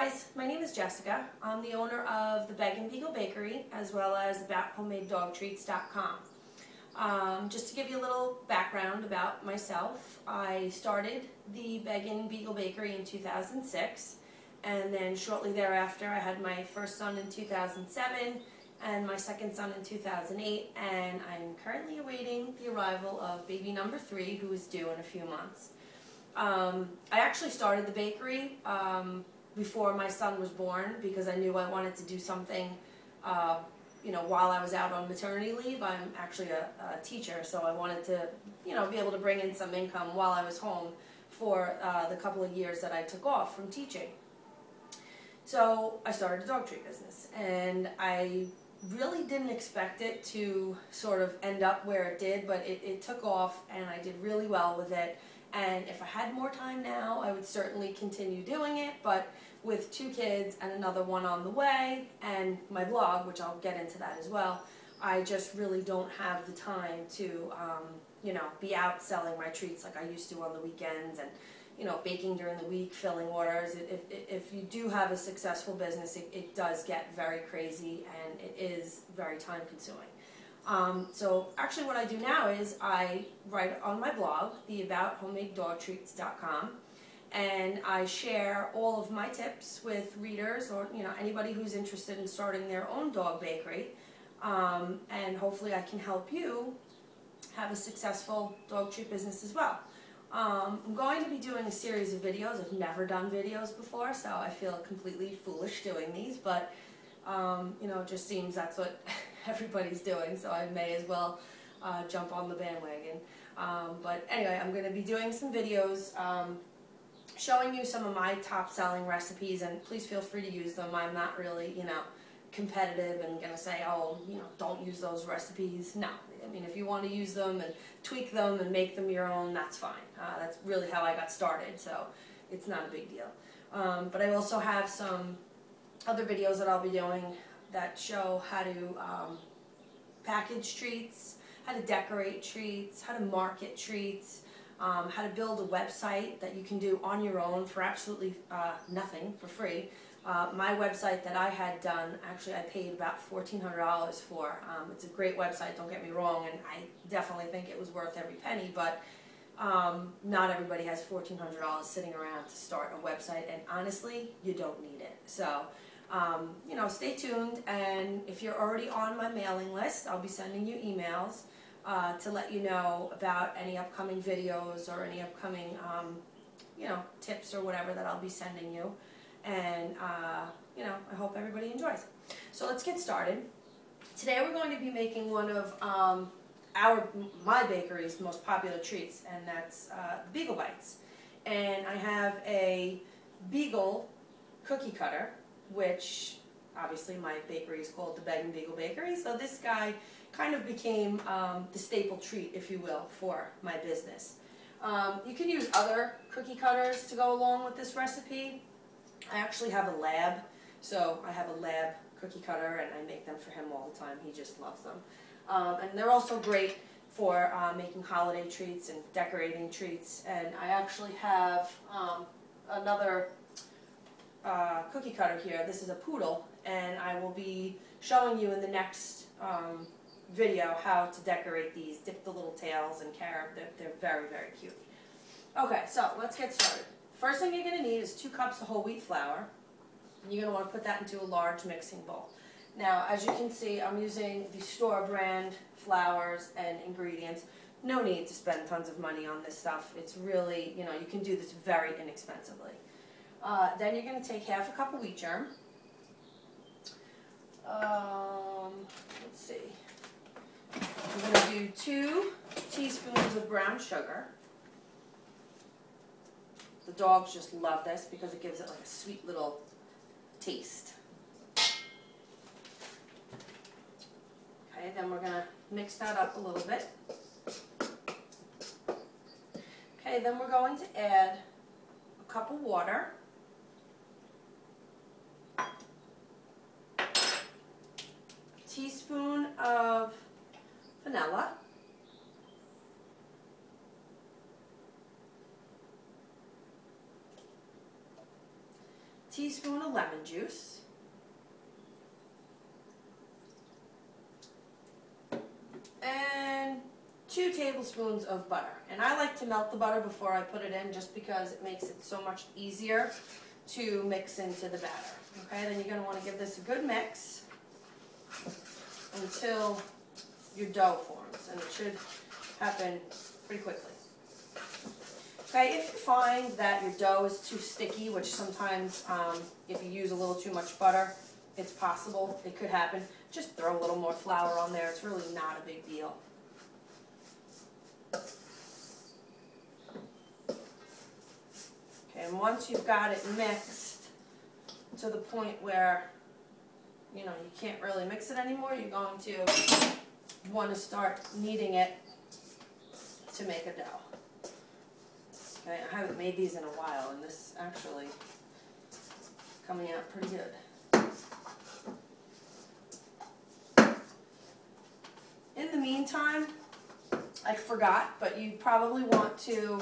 guys, my name is Jessica. I'm the owner of the Beg and Beagle Bakery as well as AboutHomemadeDogTreats.com. Just to give you a little background about myself, I started the Beg and Beagle Bakery in 2006, and then shortly thereafter I had my first son in 2007 and my second son in 2008, and I'm currently awaiting the arrival of baby number 3, who is due in a few months. I actually started the bakery before my son was born because I knew I wanted to do something, while I was out on maternity leave. I'm actually a teacher, so I wanted to, be able to bring in some income while I was home for the couple of years that I took off from teaching. So I started a dog treat business, and I really didn't expect it to sort of end up where it did, but it took off and I did really well with it. And if I had more time now, I would certainly continue doing it, but with 2 kids and another one on the way, and my blog, which I'll get into that as well, I just really don't have the time to, be out selling my treats like I used to on the weekends, and, baking during the week, filling orders. If you do have a successful business, it does get very crazy, and it is very time consuming. So actually what I do now is I write on my blog, the AboutHomemadeDogTreats.com, and I share all of my tips with readers or anybody who's interested in starting their own dog bakery, and hopefully I can help you have a successful dog treat business as well. I'm going to be doing a series of videos. I've never done videos before, so I feel completely foolish doing these, but it just seems that's what everybody's doing, so I may as well jump on the bandwagon. But anyway, I'm going to be doing some videos showing you some of my top selling recipes, and please feel free to use them. I'm not really, competitive and going to say, oh, don't use those recipes. No. I mean, if you want to use them and tweak them and make them your own, that's fine. That's really how I got started, so it's not a big deal. But I also have some other videos that I'll be doing that show how to package treats, how to decorate treats, how to market treats, how to build a website that you can do on your own for absolutely nothing, for free. My website that I had done, actually I paid about $1,400 for. It's a great website, don't get me wrong, and I definitely think it was worth every penny, but not everybody has $1,400 sitting around to start a website, and honestly, you don't need it. So, stay tuned, and if you're already on my mailing list, I'll be sending you emails to let you know about any upcoming videos or any upcoming, tips or whatever that I'll be sending you. And, I hope everybody enjoys. So let's get started. Today we're going to be making one of my bakery's most popular treats, and that's Beagle Bites. And I have a Beagle cookie cutter, which obviously my bakery is called the Beg and Beagle Bakery, so this guy kind of became the staple treat, if you will, for my business. You can use other cookie cutters to go along with this recipe. I actually have a lab, so I have a lab cookie cutter, and I make them for him all the time. He just loves them. And they're also great for making holiday treats and decorating treats. And I actually have another cookie cutter here. This is a poodle, and I will be showing you in the next video how to decorate these, dip the little tails in carob. They're very, very cute. Okay, so let's get started. First thing you're going to need is 2 cups of whole wheat flour. You're going to want to put that into a large mixing bowl. Now, as you can see, I'm using the store brand flours and ingredients. No need to spend tons of money on this stuff. It's really, you can do this very inexpensively. Then you're going to take half a cup of wheat germ. Let's see. I'm going to do 2 teaspoons of brown sugar. The dogs just love this because it gives it like a sweet little taste. Okay, then we're going to mix that up a little bit. Okay, then we're going to add a cup of water. A teaspoon of vanilla. teaspoon of lemon juice, and 2 tablespoons of butter. And I like to melt the butter before I put it in just because it makes it so much easier to mix into the batter. Okay, then you're going to want to give this a good mix until your dough forms, and it should happen pretty quickly. Okay, if you find that your dough is too sticky, which sometimes if you use a little too much butter, it's possible, it could happen, just throw a little more flour on there. It's really not a big deal. Okay, and once you've got it mixed to the point where, you know, you can't really mix it anymore, you're going to want to start kneading it to make a dough. Okay, I haven't made these in a while, and this actually coming out pretty good. In the meantime, I forgot, but you probably want to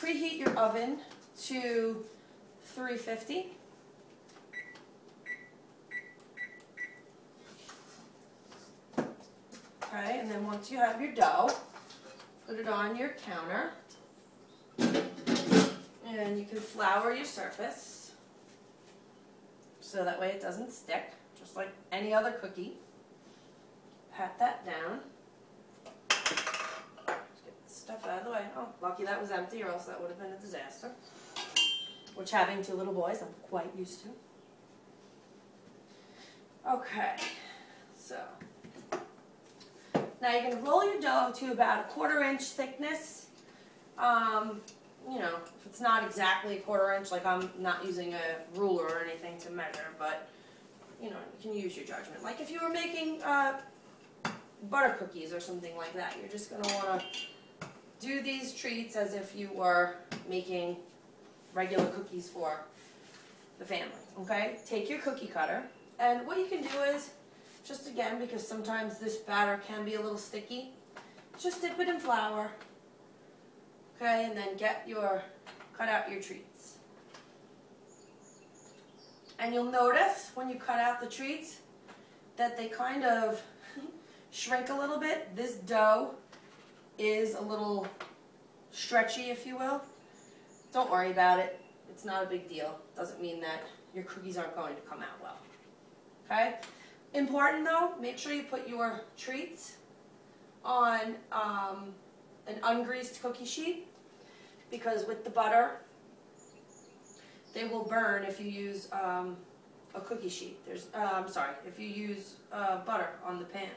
preheat your oven to 350. Okay, and then once you have your dough, put it on your counter, and you can flour your surface so that way it doesn't stick, just like any other cookie. Pat that down. Just get this stuff out of the way. Oh, lucky that was empty, or else that would have been a disaster, which having 2 little boys I'm quite used to. Okay, so now you're going to roll your dough to about a 1/4 inch thickness. You know, if it's not exactly a 1/4 inch, like I'm not using a ruler or anything to measure, but you know, you can use your judgment. Like if you were making butter cookies or something like that, you're just going to want to do these treats as if you were making regular cookies for the family. Okay? Take your cookie cutter, and what you can do is, just again, because sometimes this batter can be a little sticky, just dip it in flour, okay, and then cut out your treats. And you'll notice when you cut out the treats that they kind of shrink a little bit. This dough is a little stretchy, if you will. Don't worry about it. It's not a big deal. Doesn't mean that your cookies aren't going to come out well. Okay? Important though, make sure you put your treats on an ungreased cookie sheet, because with the butter, they will burn if you use a cookie sheet. I'm sorry, if you use butter on the pan.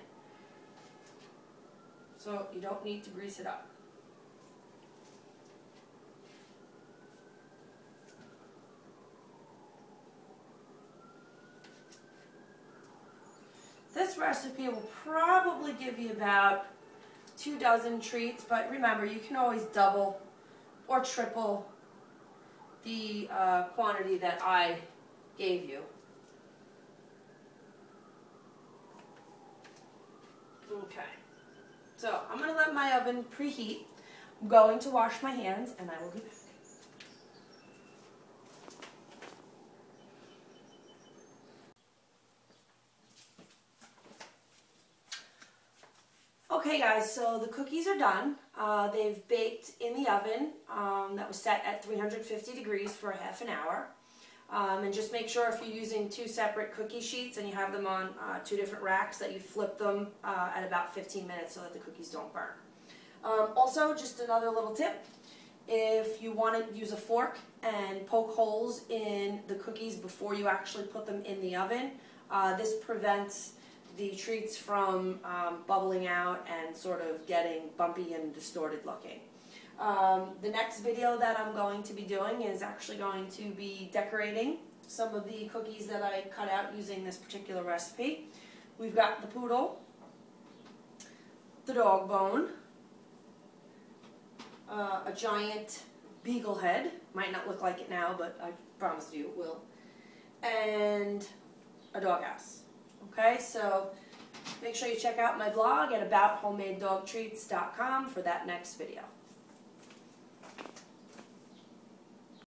So you don't need to grease it up. This recipe will probably give you about 2 dozen treats, but remember, you can always double or triple the quantity that I gave you. Okay, so I'm going to let my oven preheat. I'm going to wash my hands, and I will be back. Okay guys, so the cookies are done. They've baked in the oven that was set at 350 degrees for a ½ hour. And just make sure if you're using 2 separate cookie sheets and you have them on 2 different racks that you flip them at about 15 minutes so that the cookies don't burn. Also, just another little tip, if you want to use a fork and poke holes in the cookies before you actually put them in the oven, this prevents the treats from bubbling out and sort of getting bumpy and distorted looking. The next video that I'm going to be doing is actually going to be decorating some of the cookies that I cut out using this particular recipe. We've got the poodle, the dog bone, a giant beagle head, might not look like it now, but I promise you it will, and a doghouse. Okay, so make sure you check out my blog at abouthomemade-dog-treats.com for that next video.